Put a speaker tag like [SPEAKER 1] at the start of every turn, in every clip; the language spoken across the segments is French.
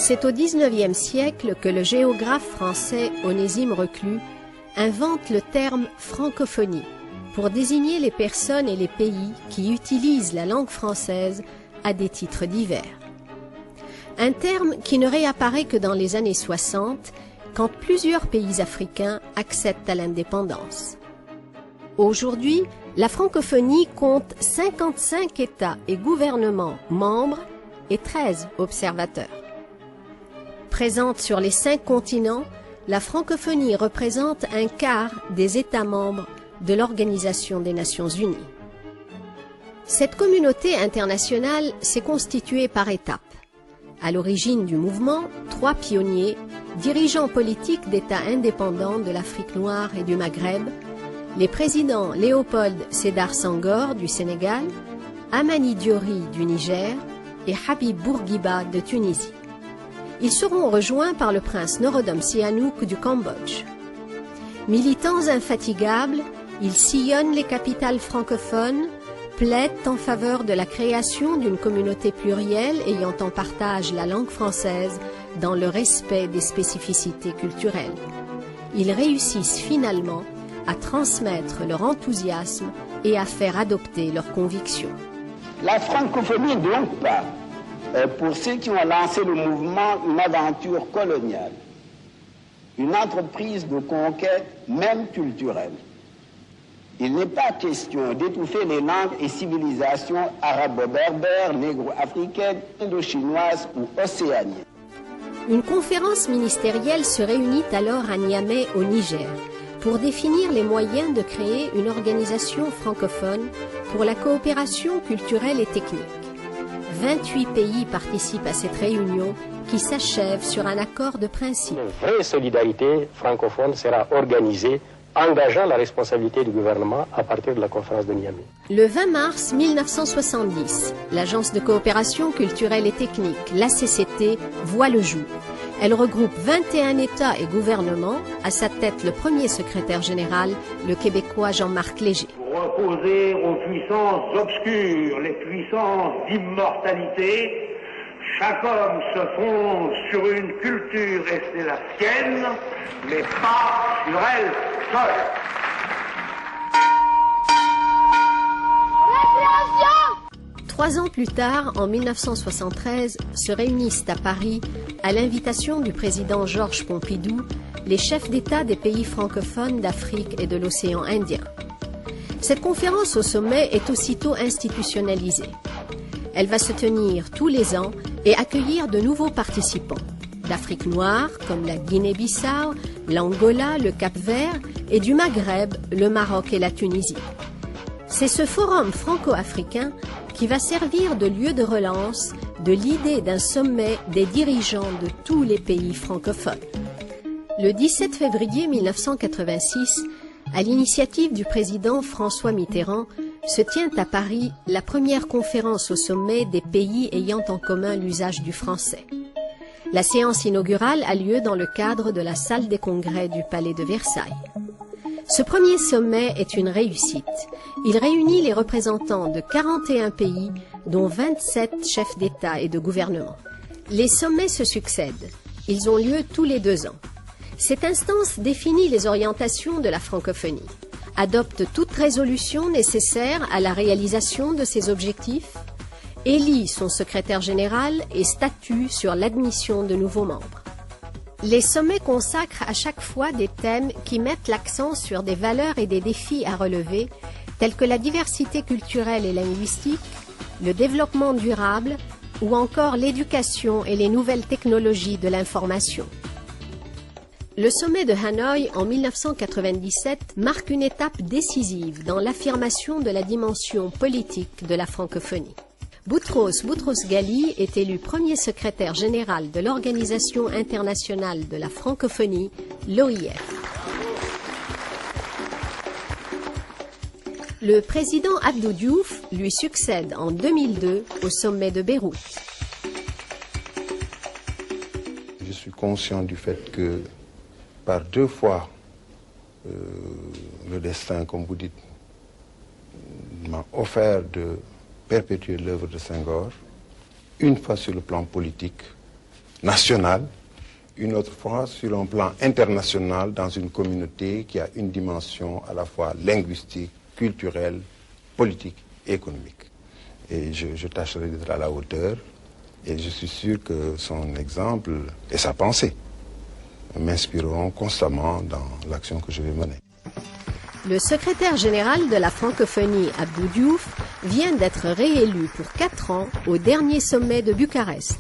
[SPEAKER 1] C'est au XIXe siècle que le géographe français Onésime Reclus invente le terme francophonie pour désigner les personnes et les pays qui utilisent la langue française à des titres divers. Un terme qui ne réapparaît que dans les années 60, quand plusieurs pays africains accèdent à l'indépendance. Aujourd'hui, la francophonie compte 55 États et gouvernements membres et 13 observateurs. Présente sur les 5 continents, la francophonie représente un quart des États membres de l'Organisation des Nations Unies. Cette communauté internationale s'est constituée par étapes. À l'origine du mouvement, 3 pionniers, dirigeants politiques d'États indépendants de l'Afrique noire et du Maghreb, les présidents Léopold Sédar Senghor du Sénégal, Amani Diori du Niger et Habib Bourguiba de Tunisie. Ils seront rejoints par le prince Norodom Sihanouk du Cambodge. Militants infatigables, ils sillonnent les capitales francophones, plaident en faveur de la création d'une communauté plurielle ayant en partage la langue française dans le respect des spécificités culturelles. Ils réussissent finalement à transmettre leur enthousiasme et à faire adopter leurs convictions.
[SPEAKER 2] La francophonie n'est donc pas, pour ceux qui ont lancé le mouvement, une aventure coloniale, une entreprise de conquête même culturelle. Il n'est pas question d'étouffer les langues et civilisations arabo-berbères, négro-africaines, indo-chinoises ou océaniennes.
[SPEAKER 1] Une conférence ministérielle se réunit alors à Niamey, au Niger, pour définir les moyens de créer une organisation francophone pour la coopération culturelle et technique. 28 pays participent à cette réunion qui s'achève sur un accord de principe.
[SPEAKER 3] Une vraie solidarité francophone sera organisée, engageant la responsabilité du gouvernement à partir de la conférence de Niamey.
[SPEAKER 1] Le 20 mars 1970, l'Agence de coopération culturelle et technique, l'ACCT, voit le jour. Elle regroupe 21 États et gouvernements, à sa tête le premier secrétaire général, le Québécois Jean-Marc Léger.
[SPEAKER 4] Pour opposer aux puissances obscures les puissances d'immortalité, chaque homme se fonde sur une culture restée la sienne, mais pas sur elle seule.
[SPEAKER 1] 3 ans plus tard, en 1973, se réunissent à Paris, à l'invitation du président Georges Pompidou, les chefs d'État des pays francophones d'Afrique et de l'océan Indien. Cette conférence au sommet est aussitôt institutionnalisée. Elle va se tenir tous les ans et accueillir de nouveaux participants, d'Afrique noire comme la Guinée-Bissau, l'Angola, le Cap-Vert et du Maghreb, le Maroc et la Tunisie. C'est ce forum franco-africain qui va servir de lieu de relance de l'idée d'un sommet des dirigeants de tous les pays francophones. Le 17 février 1986, à l'initiative du président François Mitterrand, se tient à Paris la première conférence au sommet des pays ayant en commun l'usage du français. La séance inaugurale a lieu dans le cadre de la salle des congrès du Palais de Versailles. Ce premier sommet est une réussite. Il réunit les représentants de 41 pays, dont 27 chefs d'État et de gouvernement. Les sommets se succèdent. Ils ont lieu tous les 2 ans. Cette instance définit les orientations de la francophonie, adopte toute résolution nécessaire à la réalisation de ses objectifs, élit son secrétaire général et statue sur l'admission de nouveaux membres. Les sommets consacrent à chaque fois des thèmes qui mettent l'accent sur des valeurs et des défis à relever, tels que la diversité culturelle et linguistique, le développement durable ou encore l'éducation et les nouvelles technologies de l'information. Le sommet de Hanoï en 1997 marque une étape décisive dans l'affirmation de la dimension politique de la francophonie. Boutros Boutros-Ghali est élu premier secrétaire général de l'Organisation internationale de la francophonie, l'OIF. Le président Abdou Diouf lui succède en 2002 au sommet de Beyrouth.
[SPEAKER 5] Je suis conscient du fait que par 2 fois, le destin, comme vous dites, m'a offert de perpétuer l'œuvre de Senghor, une fois sur le plan politique, national, une autre fois sur un plan international dans une communauté qui a une dimension à la fois linguistique, culturelle, politique et économique. Et je tâcherai d'être à la hauteur et je suis sûr que son exemple et sa pensée m'inspireront constamment dans l'action que je vais mener.
[SPEAKER 1] Le secrétaire général de la francophonie, Abdou Diouf, vient d'être réélu pour 4 ans au dernier sommet de Bucarest.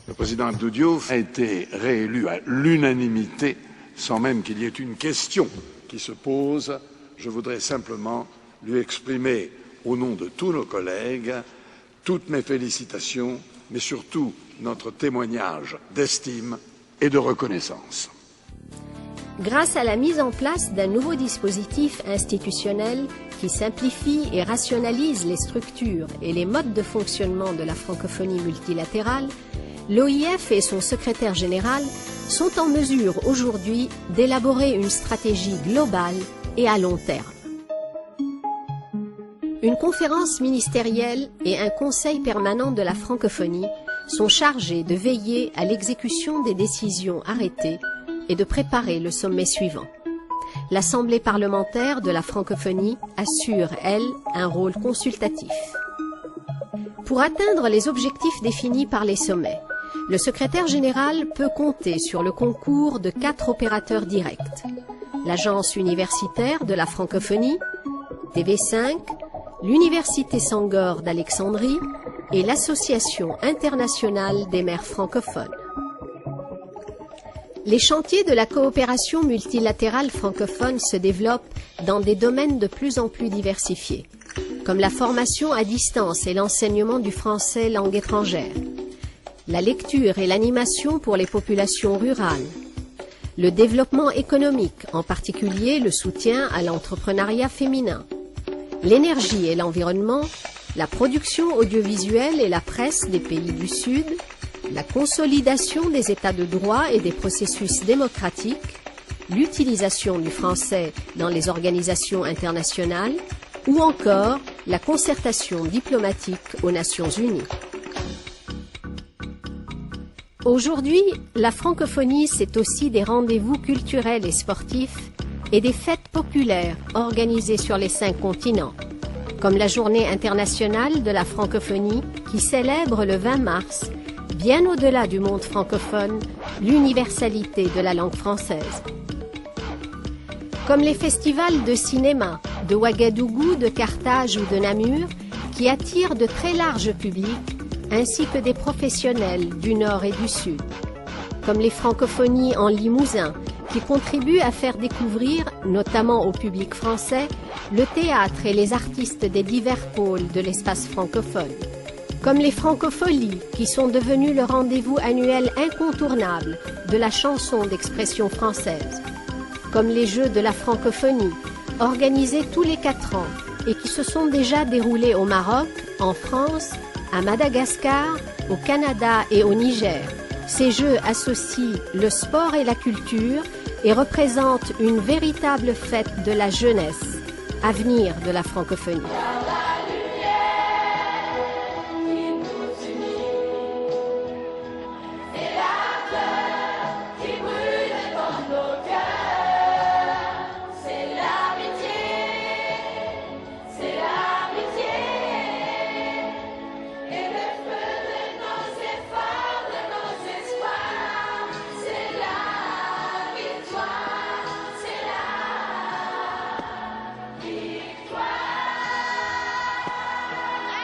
[SPEAKER 6] Le président Abdou Diouf a été réélu à l'unanimité, sans même qu'il y ait une question qui se pose. Je voudrais simplement lui exprimer, au nom de tous nos collègues, toutes mes félicitations, mais surtout notre témoignage d'estime et de reconnaissance.
[SPEAKER 1] Grâce à la mise en place d'un nouveau dispositif institutionnel qui simplifie et rationalise les structures et les modes de fonctionnement de la francophonie multilatérale, l'OIF et son secrétaire général sont en mesure aujourd'hui d'élaborer une stratégie globale et à long terme. Une conférence ministérielle et un conseil permanent de la francophonie sont chargés de veiller à l'exécution des décisions arrêtées et de préparer le sommet suivant. L'Assemblée parlementaire de la francophonie assure, elle, un rôle consultatif. Pour atteindre les objectifs définis par les sommets, le secrétaire général peut compter sur le concours de 4 opérateurs directs. L'Agence universitaire de la francophonie, TV5, l'Université Senghor d'Alexandrie et l'Association internationale des maires francophones. Les chantiers de la coopération multilatérale francophone se développent dans des domaines de plus en plus diversifiés, comme la formation à distance et l'enseignement du français langue étrangère, la lecture et l'animation pour les populations rurales, le développement économique, en particulier le soutien à l'entrepreneuriat féminin, l'énergie et l'environnement, la production audiovisuelle et la presse des pays du Sud, la consolidation des états de droit et des processus démocratiques, l'utilisation du français dans les organisations internationales ou encore la concertation diplomatique aux Nations Unies. Aujourd'hui, la francophonie, c'est aussi des rendez-vous culturels et sportifs et des fêtes populaires organisées sur les 5 continents, comme la Journée internationale de la francophonie qui célèbre le 20 mars, bien au-delà du monde francophone, l'universalité de la langue française. Comme les festivals de cinéma de Ouagadougou, de Carthage ou de Namur, qui attirent de très larges publics, ainsi que des professionnels du Nord et du Sud. Comme les francophonies en Limousin, qui contribuent à faire découvrir, notamment au public français, le théâtre et les artistes des divers pôles de l'espace francophone. Comme les francopholies, qui sont devenues le rendez-vous annuel incontournable de la chanson d'expression française. Comme les Jeux de la francophonie, organisés tous les 4 ans et qui se sont déjà déroulés au Maroc, en France, à Madagascar, au Canada et au Niger. Ces Jeux associent le sport et la culture et représentent une véritable fête de la jeunesse, avenir de la francophonie.